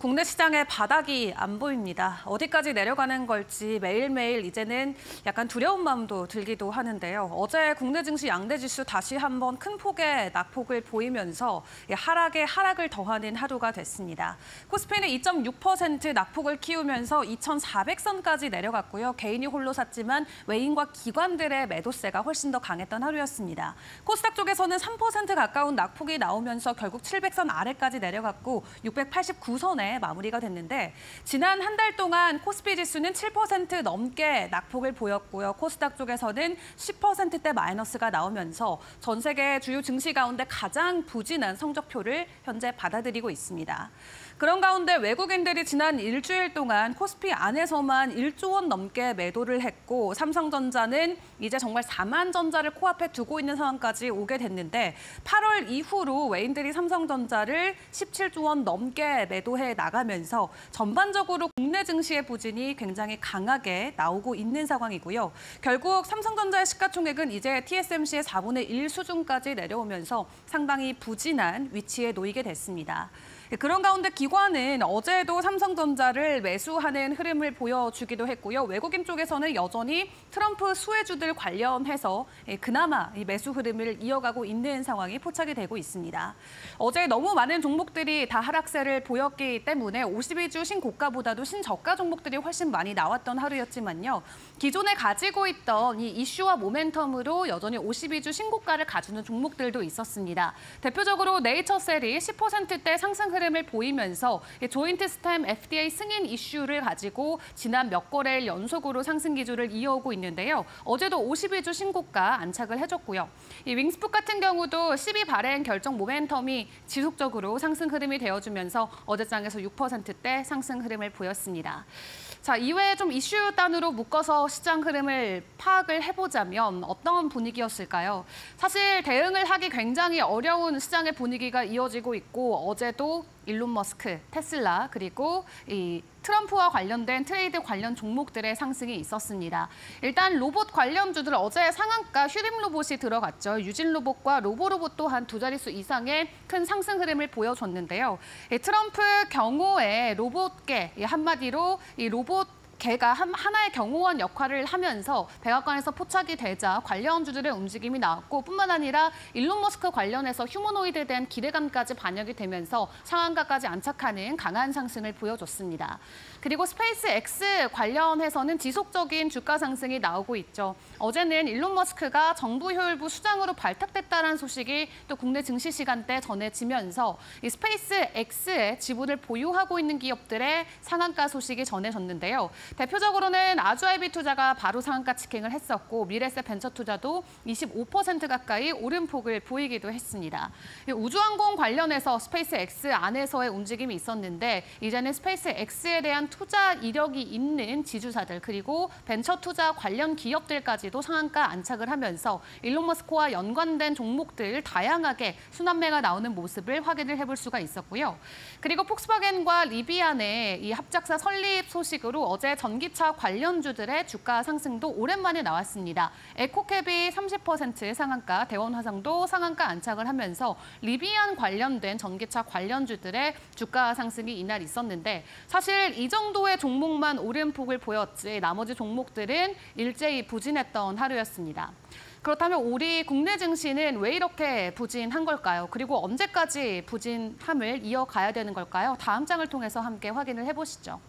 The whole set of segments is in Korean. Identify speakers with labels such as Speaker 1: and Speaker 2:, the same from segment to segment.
Speaker 1: 국내 시장의 바닥이 안 보입니다. 어디까지 내려가는 걸지 매일매일 이제는 약간 두려운 마음도 들기도 하는데요. 어제 국내 증시 양대 지수 다시 한번 큰 폭의 낙폭을 보이면서 하락에 하락을 더하는 하루가 됐습니다. 코스피는 2.6% 낙폭을 키우면서 2,400선까지 내려갔고요. 개인이 홀로 샀지만 외인과 기관들의 매도세가 훨씬 더 강했던 하루였습니다. 코스닥 쪽에서는 3% 가까운 낙폭이 나오면서 결국 700선 아래까지 내려갔고 689선에 마무리가 됐는데 지난 한 달 동안 코스피 지수는 7% 넘게 낙폭을 보였고요. 코스닥 쪽에서는 10%대 마이너스가 나오면서 전 세계 주요 증시 가운데 가장 부진한 성적표를 현재 받아들이고 있습니다. 그런 가운데 외국인들이 지난 일주일 동안 코스피 안에서만 1조 원 넘게 매도를 했고 삼성전자는 이제 정말 4만 전자를 코앞에 두고 있는 상황까지 오게 됐는데 8월 이후로 외인들이 삼성전자를 17조 원 넘게 매도해 나가면서 전반적으로 국내 증시의 부진이 굉장히 강하게 나오고 있는 상황이고요. 결국 삼성전자의 시가총액은 이제 TSMC의 4분의 1 수준까지 내려오면서 상당히 부진한 위치에 놓이게 됐습니다. 그런 가운데 기관은 어제도 삼성전자를 매수하는 흐름을 보여주기도 했고요. 외국인 쪽에서는 여전히 트럼프 수혜주들 관련해서 그나마 이 매수 흐름을 이어가고 있는 상황이 포착이 되고 있습니다. 어제 너무 많은 종목들이 다 하락세를 보였기 때문에 52주 신고가보다도 신저가 종목들이 훨씬 많이 나왔던 하루였지만요. 기존에 가지고 있던 이 이슈와 모멘텀으로 여전히 52주 신고가를 가주는 종목들도 있었습니다. 대표적으로 네이처셀이 10%대 상승 흐름을 보이면서 조인트 스템 FDA 승인 이슈를 가지고 지난 몇 거래일 연속으로 상승 기조를 이어오고 있는데요. 어제도 52주 신고가 안착을 해줬고요. 이 윙스풋 같은 경우도 12 발행 결정 모멘텀이 지속적으로 상승 흐름이 되어주면서 어제장에서 6%대 상승 흐름을 보였습니다. 자, 이외에 좀 이슈 단으로 묶어서 시장 흐름을 파악을 해보자면 어떤 분위기였을까요? 사실 대응을 하기 굉장히 어려운 시장의 분위기가 이어지고 있고 어제도 일론 머스크, 테슬라, 그리고 이 트럼프와 관련된 트레이드 관련 종목들의 상승이 있었습니다. 일단 로봇 관련주들 어제 상한가 휴림 로봇이 들어갔죠. 유진 로봇과 로보로봇 또한 두 자릿수 이상의 큰 상승 흐름을 보여줬는데요. 트럼프 경호의 로봇계, 한마디로 이 로봇 개가 하나의 경호원 역할을 하면서 백악관에서 포착이 되자 관련주들의 움직임이 나왔고 뿐만 아니라 일론 머스크 관련해서 휴머노이드에 대한 기대감까지 반영이 되면서 상한가까지 안착하는 강한 상승을 보여줬습니다. 그리고 스페이스 X 관련해서는 지속적인 주가 상승이 나오고 있죠. 어제는 일론 머스크가 정부 효율부 수장으로 발탁됐다는 소식이 또 국내 증시 시간대 전해지면서 이 스페이스 X의 지분을 보유하고 있는 기업들의 상한가 소식이 전해졌는데요. 대표적으로는 아주아이비 투자가 바로 상한가 직행을 했었고 미래세 벤처투자도 25% 가까이 오름폭을 보이기도 했습니다. 우주항공 관련해서 스페이스 X 안에서의 움직임이 있었는데 이제는 스페이스 X에 대한 투자 이력이 있는 지주사들 그리고 벤처투자 관련 기업들까지도 상한가 안착을 하면서 일론 머스크와 연관된 종목들 다양하게 순환매가 나오는 모습을 확인을 해볼 수가 있었고요. 그리고 폭스바겐과 리비안의 이 합작사 설립 소식으로 어제 전기차 관련주들의 주가 상승도 오랜만에 나왔습니다. 에코캡이 30% 상한가, 대원화성도 상한가 안착을 하면서 리비안 관련된 전기차 관련주들의 주가 상승이 이날 있었는데 사실 이 정도의 종목만 오름폭을 보였지 나머지 종목들은 일제히 부진했던 하루였습니다. 그렇다면 우리 국내 증시는 왜 이렇게 부진한 걸까요? 그리고 언제까지 부진함을 이어가야 되는 걸까요? 다음 장을 통해서 함께 확인을 해보시죠.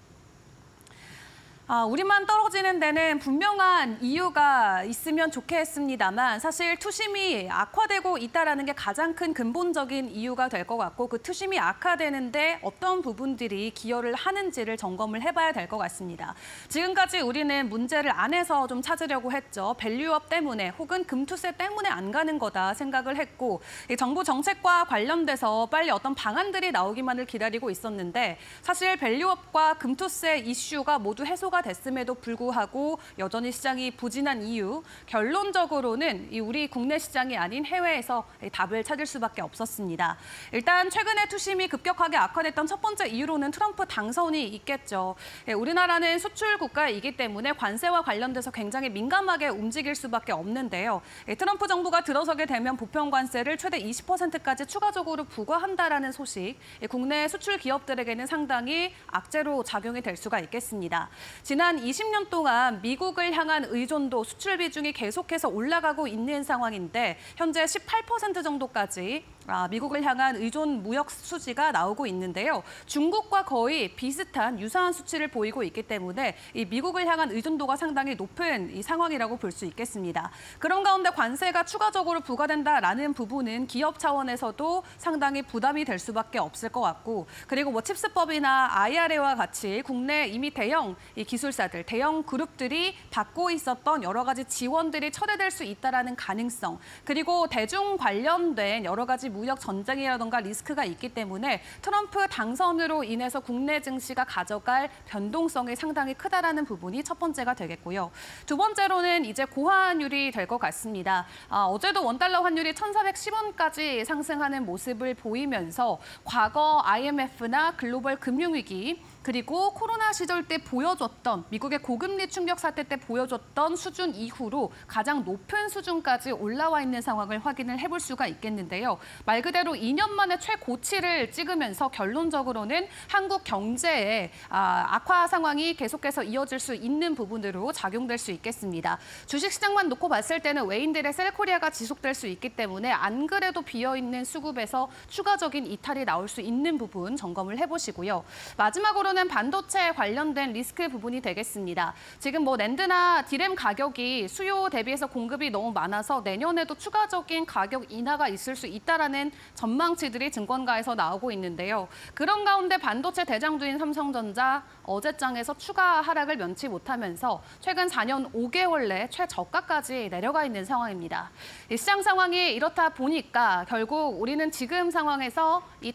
Speaker 1: 우리만 떨어지는 데는 분명한 이유가 있으면 좋겠습니다만 사실 투심이 악화되고 있다는 게 가장 큰 근본적인 이유가 될 것 같고 그 투심이 악화되는데 어떤 부분들이 기여를 하는지를 점검을 해봐야 될 것 같습니다. 지금까지 우리는 문제를 안에서 좀 찾으려고 했죠. 밸류업 때문에 혹은 금투세 때문에 안 가는 거다 생각을 했고 정부 정책과 관련돼서 빨리 어떤 방안들이 나오기만을 기다리고 있었는데 사실 밸류업과 금투세 이슈가 모두 해소가 통과됐음에도 불구하고 여전히 시장이 부진한 이유, 결론적으로는 우리 국내 시장이 아닌 해외에서 답을 찾을 수밖에 없었습니다. 일단 최근에 투심이 급격하게 악화됐던 첫 번째 이유로는 트럼프 당선이 있겠죠. 우리나라는 수출 국가이기 때문에 관세와 관련돼서 굉장히 민감하게 움직일 수밖에 없는데요. 트럼프 정부가 들어서게 되면 보편 관세를 최대 20%까지 추가적으로 부과한다라는 소식, 국내 수출 기업들에게는 상당히 악재로 작용이 될 수가 있겠습니다. 지난 20년 동안 미국을 향한 의존도, 수출 비중이 계속해서 올라가고 있는 상황인데 현재 18% 정도까지 미국을 향한 의존 무역 수지가 나오고 있는데요. 중국과 거의 비슷한 유사한 수치를 보이고 있기 때문에 이 미국을 향한 의존도가 상당히 높은 이 상황이라고 볼 수 있겠습니다. 그런 가운데 관세가 추가적으로 부과된다라는 부분은 기업 차원에서도 상당히 부담이 될 수밖에 없을 것 같고, 그리고 뭐 칩스법이나 IRA와 같이 국내 이미 대형 이 기술사들, 대형 그룹들이 받고 있었던 여러 가지 지원들이 철회될 수 있다라는 가능성, 그리고 대중 관련된 여러 가지 무역 전쟁이라던가 리스크가 있기 때문에 트럼프 당선으로 인해서 국내 증시가 가져갈 변동성이 상당히 크다라는 부분이 첫 번째가 되겠고요. 두 번째로는 이제 고환율이 될 것 같습니다. 어제도 원달러 환율이 1,410원까지 상승하는 모습을 보이면서 과거 IMF나 글로벌 금융위기, 그리고 코로나 시절 때 보여줬던 미국의 고금리 충격 사태 때 보여줬던 수준 이후로 가장 높은 수준까지 올라와 있는 상황을 확인을 해볼 수가 있겠는데요. 말 그대로 2년 만에 최고치를 찍으면서 결론적으로는 한국 경제의 악화 상황이 계속해서 이어질 수 있는 부분으로 작용될 수 있겠습니다. 주식시장만 놓고 봤을 때는 외인들의 셀코리아가 지속될 수 있기 때문에 안 그래도 비어있는 수급에서 추가적인 이탈이 나올 수 있는 부분 점검을 해보시고요. 마지막으로는 반도체 관련된 리스크 부분이 되겠습니다. 지금 뭐 낸드나 디램 가격이 수요 대비해서 공급이 너무 많아서 내년에도 추가적인 가격 인하가 있을 수 있다라는 전망치들이 증권가에서 나오고 있는데요. 그런 가운데 반도체 대장주인 삼성전자 어제장에서 추가 하락을 면치 못하면서 최근 4년 5개월 내 최저가까지 내려가 있는 상황입니다. 이 시장 상황이 이렇다 보니까 결국 우리는 지금 상황에서 이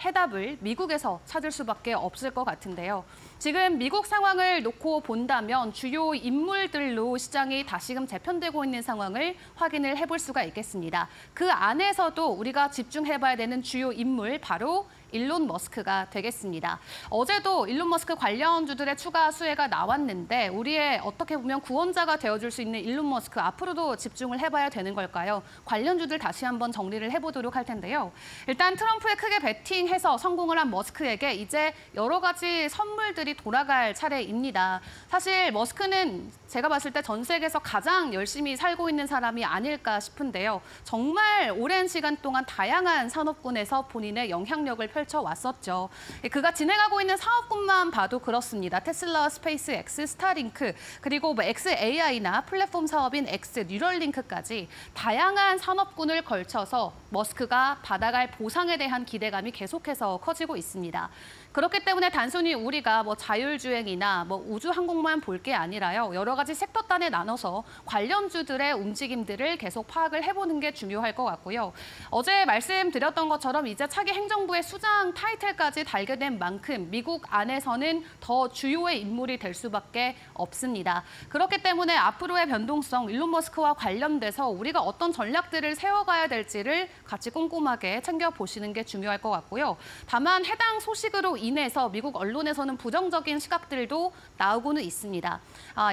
Speaker 1: 해답을 미국에서 찾을 수밖에 없을 것 같은데요. 지금 미국 상황을 놓고 본다면 주요 인물들로 시장이 다시금 재편되고 있는 상황을 확인을 해볼 수가 있겠습니다. 그 안에서도 우리가 집중해봐야 되는 주요 인물, 바로 일론 머스크가 되겠습니다. 어제도 일론 머스크 관련주들의 추가 수혜가 나왔는데 우리의 어떻게 보면 구원자가 되어줄 수 있는 일론 머스크, 앞으로도 집중을 해봐야 되는 걸까요? 관련주들 다시 한번 정리를 해보도록 할 텐데요. 일단 트럼프에 크게 베팅해서 성공을 한 머스크에게 이제 여러 가지 선물들이 돌아갈 차례입니다. 사실 머스크는 제가 봤을 때 전 세계에서 가장 열심히 살고 있는 사람이 아닐까 싶은데요. 정말 오랜 시간 동안 다양한 산업군에서 본인의 영향력을 펼쳐왔었죠. 그가 진행하고 있는 사업군만 봐도 그렇습니다. 테슬라, 스페이스X, 스타링크, 그리고 뭐 XAI나 플랫폼 사업인 X, 뉴럴링크까지 다양한 산업군을 걸쳐서 머스크가 받아갈 보상에 대한 기대감이 계속해서 커지고 있습니다. 그렇기 때문에 단순히 우리가 뭐 자율주행이나 뭐 우주항공만 볼 게 아니라요. 여러 가지 섹터 단에 나눠서 관련주들의 움직임들을 계속 파악을 해보는 게 중요할 것 같고요. 어제 말씀드렸던 것처럼 이제 차기 행정부의 수장 타이틀까지 달게 된 만큼 미국 안에서는 더 주요의 인물이 될 수밖에 없습니다. 그렇기 때문에 앞으로의 변동성, 일론 머스크와 관련돼서 우리가 어떤 전략들을 세워가야 될지를 같이 꼼꼼하게 챙겨보시는 게 중요할 것 같고요. 다만 해당 소식으로 인해서 미국 언론에서는 부정적인 시각들도 나오고는 있습니다.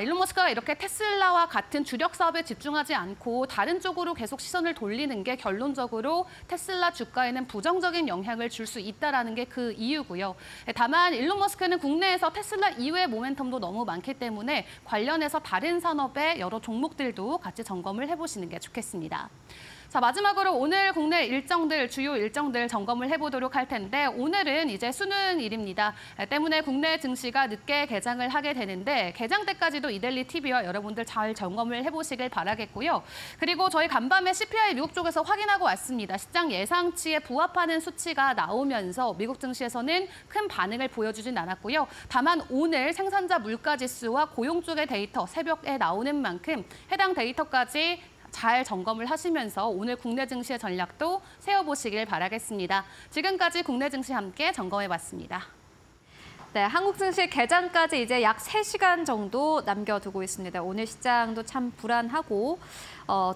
Speaker 1: 일론 머스크가 이렇게 테슬라와 같은 주력 사업에 집중하지 않고 다른 쪽으로 계속 시선을 돌리는 게 결론적으로 테슬라 주가에는 부정적인 영향을 줄 수 있다는 게 그 이유고요. 다만 일론 머스크는 국내에서 테슬라 이외의 모멘텀도 너무 많기 때문에 관련해서 다른 산업의 여러 종목들도 같이 점검을 해보시는 게 좋겠습니다. 자, 마지막으로 오늘 국내 일정들, 주요 일정들 점검을 해보도록 할 텐데 오늘은 이제 수능일입니다. 때문에 국내 증시가 늦게 개장을 하게 되는데 개장 때까지도 이데일리 TV와 여러분들 잘 점검을 해보시길 바라겠고요. 그리고 저희 간밤에 CPI 미국 쪽에서 확인하고 왔습니다. 시장 예상치에 부합하는 수치가 나오면서 미국 증시에서는 큰 반응을 보여주진 않았고요. 다만 오늘 생산자 물가지수와 고용 쪽의 데이터 새벽에 나오는 만큼 해당 데이터까지 잘 점검을 하시면서 오늘 국내 증시의 전략도 세워보시길 바라겠습니다. 지금까지 국내 증시 함께 점검해봤습니다.
Speaker 2: 네, 한국 증시 개장까지 이제 약 3시간 정도 남겨두고 있습니다. 오늘 시장도 참 불안하고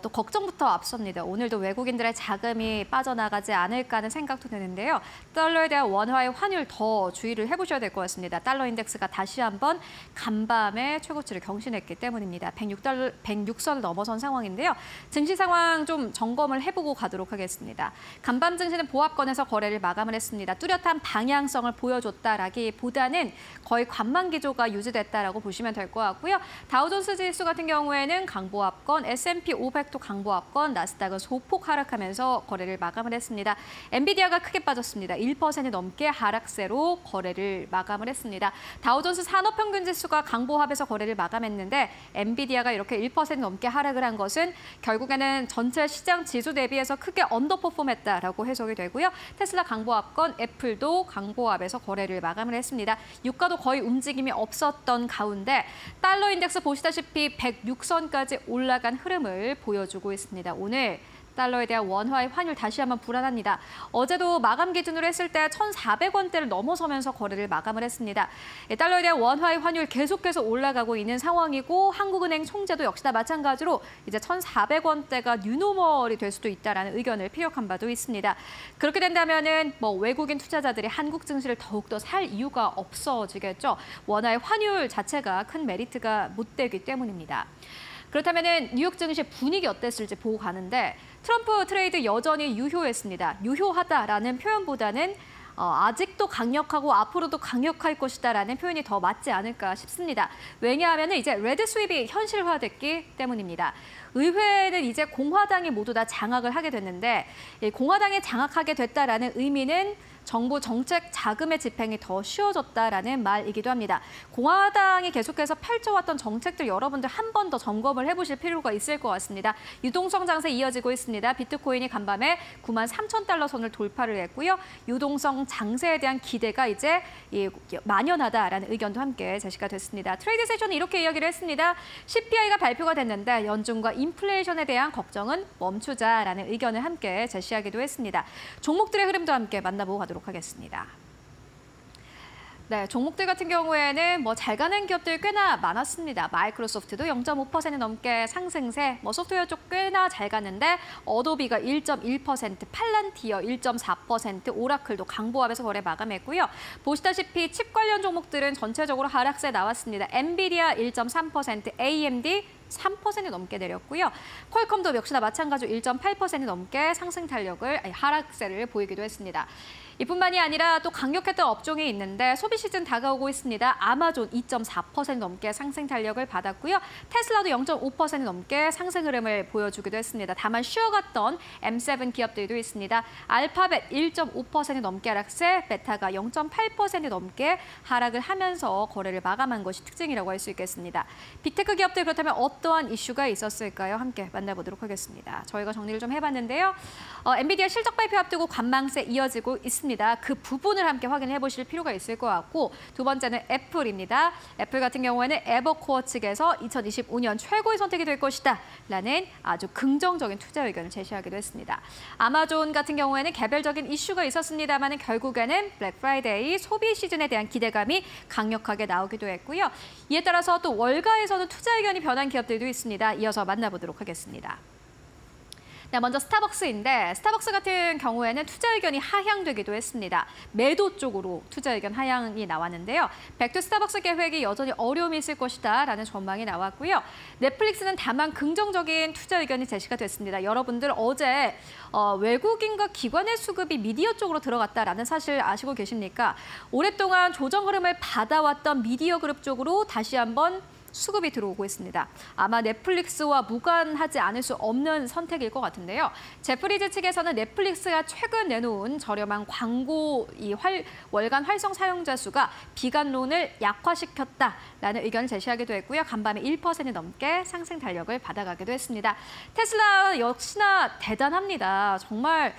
Speaker 2: 또 걱정부터 앞섭니다. 오늘도 외국인들의 자금이 빠져나가지 않을까 하는 생각도 드는데요. 달러에 대한 원화의 환율 더 주의를 해보셔야 될 것 같습니다. 달러 인덱스가 다시 한번 간밤에 최고치를 경신했기 때문입니다. 106선을 넘어선 상황인데요. 증시 상황 좀 점검을 해보고 가도록 하겠습니다. 간밤 증시는 보합권에서 거래를 마감을 했습니다. 뚜렷한 방향성을 보여줬다라기보다는 거의 관망 기조가 유지됐다라고 보시면 될 것 같고요. 다우존스 지수 같은 경우에는 강보합권, S&P 500도 강보합권, 나스닥은 소폭 하락하면서 거래를 마감을 했습니다. 엔비디아가 크게 빠졌습니다. 1% 넘게 하락세로 거래를 마감을 했습니다. 다우존스 산업평균지수가 강보합에서 거래를 마감했는데 엔비디아가 이렇게 1% 넘게 하락을 한 것은 결국에는 전체 시장 지수 대비해서 크게 언더퍼폼했다라고 해석이 되고요. 테슬라 강보합권, 애플도 강보합에서 거래를 마감을 했습니다. 유가도 거의 움직임이 없었던 가운데 달러 인덱스 보시다시피 106선까지 올라간 흐름을 보여주고 있습니다. 오늘 달러에 대한 원화의 환율 다시 한번 불안합니다. 어제도 마감 기준으로 했을 때 1,400원대를 넘어서면서 거래를 마감을 했습니다. 달러에 대한 원화의 환율 계속해서 올라가고 있는 상황이고 한국은행 총재도 역시나 마찬가지로 이제 1,400원대가 뉴노멀이 될 수도 있다라는 의견을 피력한 바도 있습니다. 그렇게 된다면은 외국인 투자자들이 한국 증시를 더욱더 살 이유가 없어지겠죠. 원화의 환율 자체가 큰 메리트가 못 되기 때문입니다. 그렇다면 뉴욕 증시 분위기 어땠을지 보고 가는데 트럼프 트레이드 여전히 유효했습니다. 유효하다라는 표현보다는 아직도 강력하고 앞으로도 강력할 것이다라는 표현이 더 맞지 않을까 싶습니다. 왜냐하면 이제 레드 스윕이 현실화됐기 때문입니다. 의회는 이제 공화당이 모두 다 장악을 하게 됐는데 공화당이 장악하게 됐다라는 의미는 정부 정책 자금의 집행이 더 쉬워졌다라는 말이기도 합니다. 공화당이 계속해서 펼쳐왔던 정책들 여러분들 한 번 더 점검을 해보실 필요가 있을 것 같습니다. 유동성 장세 이어지고 있습니다. 비트코인이 간밤에 93,000달러 선을 돌파를 했고요. 유동성 장세에 대한 기대가 이제 만연하다라는 의견도 함께 제시가 됐습니다. 트레이드 세션은 이렇게 이야기를 했습니다. CPI가 발표가 됐는데 연준과 인플레이션에 대한 걱정은 멈추자라는 의견을 함께 제시하기도 했습니다. 종목들의 흐름도 함께 만나보고 가도록 하겠습니다. 네, 종목들 같은 경우에는 잘 가는 기업들 꽤나 많았습니다. 마이크로소프트도 0.5% 넘게 상승세, 소프트웨어 쪽 꽤나 잘 가는데 어도비가 1.1%, 팔란티어 1.4%, 오라클도 강보합에서 거래 마감했고요. 보시다시피 칩 관련 종목들은 전체적으로 하락세 나왔습니다. 엔비디아 1.3%, AMD 3% 넘게 내렸고요. 퀄컴도 역시나 마찬가지로 1.8% 넘게 상승 탄력을 하락세를 보이기도 했습니다. 이뿐만이 아니라 또 강력했던 업종이 있는데 소비 시즌 다가오고 있습니다. 아마존 2.4% 넘게 상승 탄력을 받았고요. 테슬라도 0.5% 넘게 상승 흐름을 보여주기도 했습니다. 다만 쉬어갔던 M7 기업들도 있습니다. 알파벳 1.5% 넘게 하락세, 베타가 0.8% 넘게 하락을 하면서 거래를 마감한 것이 특징이라고 할 수 있겠습니다. 빅테크 기업들 그렇다면 어떠한 이슈가 있었을까요? 함께 만나보도록 하겠습니다. 저희가 정리를 좀 해봤는데요. 엔비디아 실적 발표 앞두고 관망세 이어지고 있습니다. 그 부분을 함께 확인해 보실 필요가 있을 것 같고 두 번째는 애플입니다. 애플 같은 경우에는 에버코어 측에서 2025년 최고의 선택이 될 것이다 라는 아주 긍정적인 투자 의견을 제시하기도 했습니다. 아마존 같은 경우에는 개별적인 이슈가 있었습니다만 결국에는 블랙 프라이데이 소비 시즌에 대한 기대감이 강력하게 나오기도 했고요. 이에 따라서 또 월가에서는 투자 의견이 변한 기업들도 있습니다. 이어서 만나보도록 하겠습니다. 네, 먼저 스타벅스인데 스타벅스 같은 경우에는 투자 의견이 하향되기도 했습니다. 매도 쪽으로 투자 의견 하향이 나왔는데요. 백투 스타벅스 계획이 여전히 어려움이 있을 것이다 라는 전망이 나왔고요. 넷플릭스는 다만 긍정적인 투자 의견이 제시가 됐습니다. 여러분들 어제 외국인과 기관의 수급이 미디어 쪽으로 들어갔다라는 사실 아시고 계십니까? 오랫동안 조정 흐름을 받아왔던 미디어 그룹 쪽으로 다시 한번 수급이 들어오고 있습니다. 아마 넷플릭스와 무관하지 않을 수 없는 선택일 것 같은데요. 제프리즈 측에서는 넷플릭스가 최근 내놓은 저렴한 광고 월간 활성 사용자 수가 비관론을 약화시켰다라는 의견을 제시하기도 했고요. 간밤에 1% 넘게 상승 탄력을 받아가기도 했습니다. 테슬라 역시나 대단합니다. 정말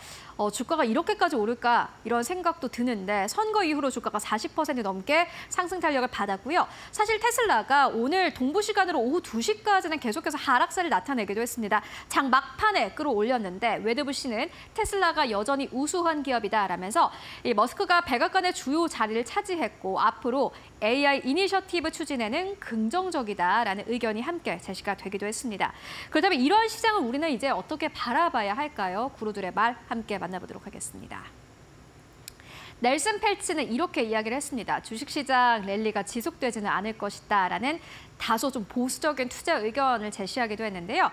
Speaker 2: 주가가 이렇게까지 오를까 이런 생각도 드는데 선거 이후로 주가가 40% 넘게 상승 탄력을 받았고요. 사실 테슬라가 오늘 동부 시간으로 오후 2시까지는 계속해서 하락세를 나타내기도 했습니다. 장 막판에 끌어올렸는데 웨드부시는 테슬라가 여전히 우수한 기업이다라면서 이 머스크가 백악관의 주요 자리를 차지했고 앞으로 AI 이니셔티브 추진에는 긍정적이다라는 의견이 함께 제시가 되기도 했습니다. 그렇다면 이러한 시장을 우리는 이제 어떻게 바라봐야 할까요? 구루들의 말 함께 만나보도록 하겠습니다. 넬슨 펠츠는 이렇게 이야기를 했습니다. 주식시장 랠리가 지속되지는 않을 것이다라는 다소 좀 보수적인 투자 의견을 제시하기도 했는데요.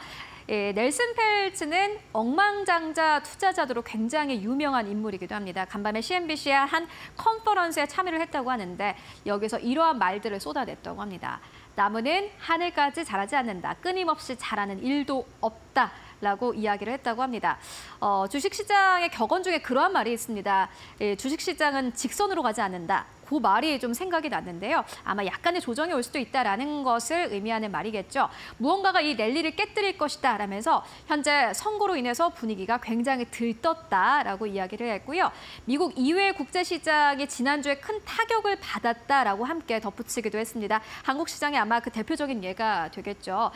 Speaker 2: 넬슨 펠츠는 억만장자 투자자들로 굉장히 유명한 인물이기도 합니다. 간밤에 CNBC의 한 컨퍼런스에 참여를 했다고 하는데 여기서 이러한 말들을 쏟아냈다고 합니다. 나무는 하늘까지 자라지 않는다. 끊임없이 자라는 일도 없다. 라고 이야기를 했다고 합니다. 주식시장의 격언 중에 그러한 말이 있습니다. 주식시장은 직선으로 가지 않는다. 그 말이 좀 생각이 났는데요. 아마 약간의 조정이 올 수도 있다라는 것을 의미하는 말이겠죠. 무언가가 이 랠리를 깨뜨릴 것이다 라면서 현재 선거로 인해서 분위기가 굉장히 들떴다라고 이야기를 했고요. 미국 이외 국제시장이 지난주에 큰 타격을 받았다라고 함께 덧붙이기도 했습니다. 한국 시장이 아마 그 대표적인 예가 되겠죠.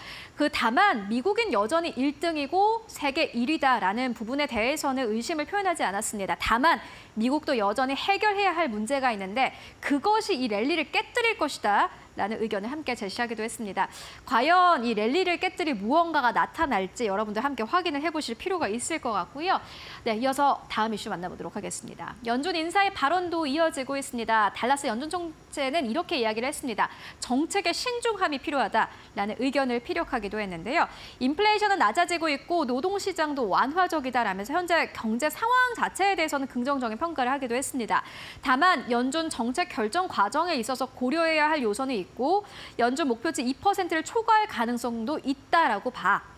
Speaker 2: 다만 미국은 여전히 1등이고 세계 1위다라는 부분에 대해서는 의심을 표현하지 않았습니다. 다만 미국도 여전히 해결해야 할 문제가 있는데 그것이 이 랠리를 깨뜨릴 것이다. 라는 의견을 함께 제시하기도 했습니다. 과연 이 랠리를 깨뜨릴 무언가가 나타날지 여러분들 함께 확인을 해보실 필요가 있을 것 같고요. 네, 이어서 다음 이슈 만나보도록 하겠습니다. 연준 인사의 발언도 이어지고 있습니다. 달라스 연준 총재는 이렇게 이야기를 했습니다. 정책의 신중함이 필요하다라는 의견을 피력하기도 했는데요. 인플레이션은 낮아지고 있고 노동시장도 완화적이다라면서 현재 경제 상황 자체에 대해서는 긍정적인 평가를 하기도 했습니다. 다만 연준 정책 결정 과정에 있어서 고려해야 할 요소는 있고 연준 목표치 2%를 초과할 가능성도 있다라고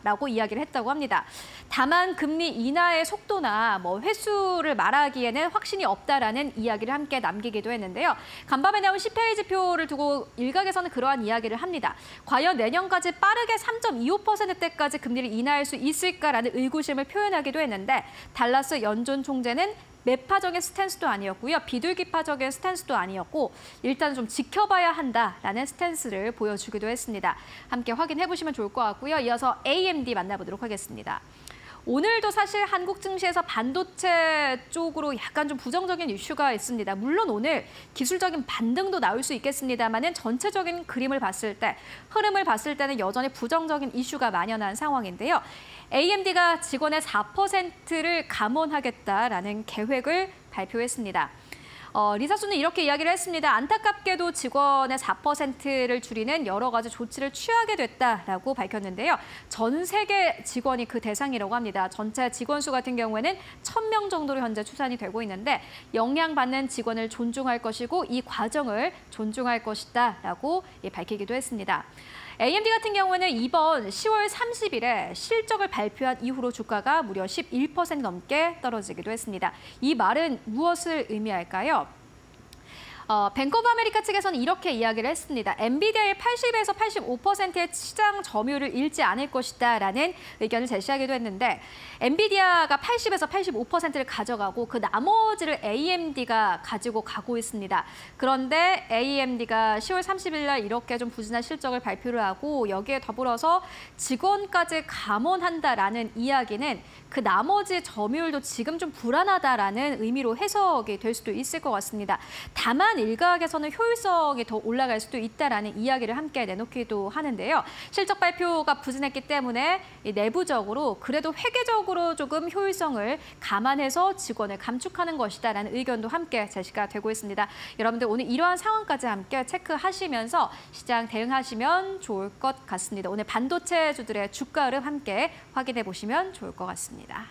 Speaker 2: 라고 이야기를 했다고 합니다. 다만 금리 인하의 속도나 횟수를 말하기에는 확신이 없다라는 이야기를 함께 남기기도 했는데요. 간밤에 나온 CPI 지표를 두고 일각에서는 그러한 이야기를 합니다. 과연 내년까지 빠르게 3.25%대까지 금리를 인하할 수 있을까라는 의구심을 표현하기도 했는데 달라스 연준 총재는 매파적인 스탠스도 아니었고요. 비둘기파적인 스탠스도 아니었고 일단 좀 지켜봐야 한다라는 스탠스를 보여주기도 했습니다. 함께 확인해 보시면 좋을 것 같고요. 이어서 AMD 만나보도록 하겠습니다. 오늘도 사실 한국 증시에서 반도체 쪽으로 약간 좀 부정적인 이슈가 있습니다. 물론 오늘 기술적인 반등도 나올 수 있겠습니다만은 전체적인 그림을 봤을 때, 흐름을 봤을 때는 여전히 부정적인 이슈가 만연한 상황인데요. AMD가 직원의 4%를 감원하겠다라는 계획을 발표했습니다. 리사수는 이렇게 이야기를 했습니다. 안타깝게도 직원의 4%를 줄이는 여러 가지 조치를 취하게 됐다라고 밝혔는데요. 전 세계 직원이 그 대상이라고 합니다. 전체 직원 수 같은 경우에는 1,000명 정도로 현재 추산이 되고 있는데 영향받는 직원을 존중할 것이고 이 과정을 존중할 것이다라고 밝히기도 했습니다. AMD 같은 경우에는 이번 10월 30일에 실적을 발표한 이후로 주가가 무려 11% 넘게 떨어지기도 했습니다. 이 말은 무엇을 의미할까요? 뱅크 오브 아메리카 측에서는 이렇게 이야기를 했습니다. 엔비디아의 80에서 85%의 시장 점유율을 잃지 않을 것이다라는 의견을 제시하기도 했는데 엔비디아가 80에서 85%를 가져가고 그 나머지를 AMD가 가지고 가고 있습니다. 그런데 AMD가 10월 30일 날 이렇게 좀 부진한 실적을 발표를 하고 여기에 더불어서 직원까지 감원한다라는 이야기는 그 나머지 점유율도 지금 좀 불안하다라는 의미로 해석이 될 수도 있을 것 같습니다. 다만 일각에서는 효율성이 더 올라갈 수도 있다라는 이야기를 함께 내놓기도 하는데요. 실적 발표가 부진했기 때문에 내부적으로 그래도 회계적으로 조금 효율성을 감안해서 직원을 감축하는 것이다라는 의견도 함께 제시가 되고 있습니다. 여러분들 오늘 이러한 상황까지 함께 체크하시면서 시장 대응하시면 좋을 것 같습니다. 오늘 반도체주들의 주가 흐름 함께 확인해 보시면 좋을 것 같습니다.